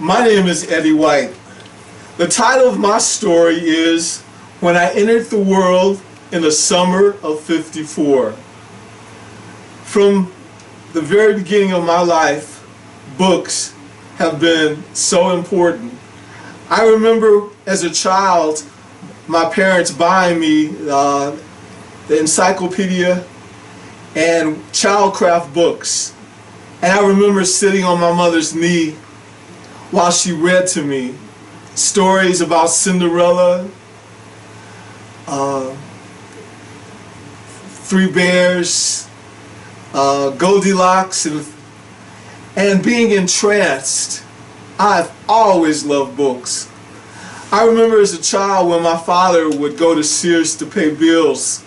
My name is Eddie White. The title of my story is When I Entered the World in the Summer of '54. From the very beginning of my life, books have been so important. I remember as a child, my parents buying me the encyclopedia and childcraft books. And I remember sitting on my mother's knee while she read to me stories about Cinderella, Three Bears, Goldilocks, and being entranced. I've always loved books. I remember as a child when my father would go to Sears to pay bills.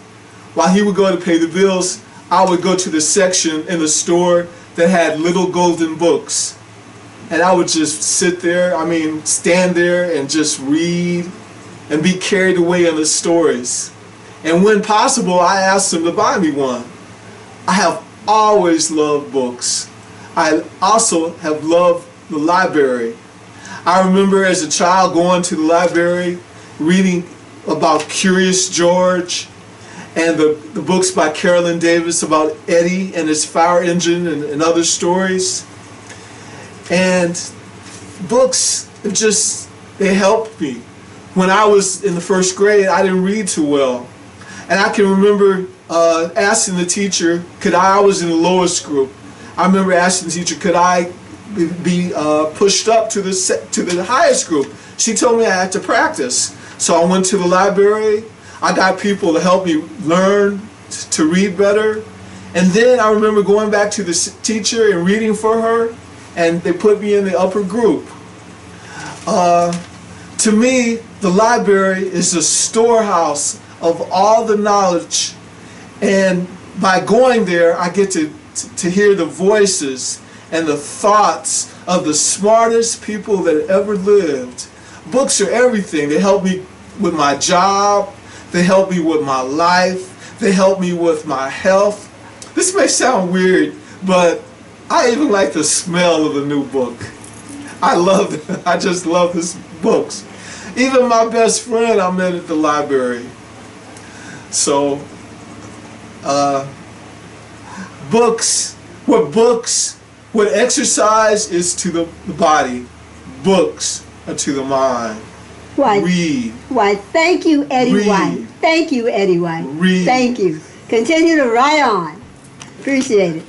While he would go to pay the bills, I would go to the section in the store that had little golden books. And I would just sit there, stand there and just read and be carried away in the stories. And when possible, I asked them to buy me one. I have always loved books. I also have loved the library. I remember as a child going to the library, reading about Curious George and the books by Carolyn Davis about Eddie and his fire engine and other stories. And books they helped me. When I was in the first grade, I didn't read too well. And I can remember asking the teacher, I was in the lowest group. I remember asking the teacher, could I be pushed up to the highest group? She told me I had to practice. So I went to the library. I got people to help me learn to read better. And then I remember going back to the teacher and reading for her, and they put me in the upper group. To me, the library is a storehouse of all the knowledge, and by going there, I get to hear the voices and the thoughts of the smartest people that ever lived. Books are everything. They help me with my job. They help me with my life. They help me with my health. This may sound weird, but I even like the smell of a new book. I just love these books. Even my best friend I met at the library. So, what exercise is to the body, books are to the mind. Read. Why, thank you, Eddie White. Thank you, Eddie White. Read. Thank you. Continue to write on. Appreciate it.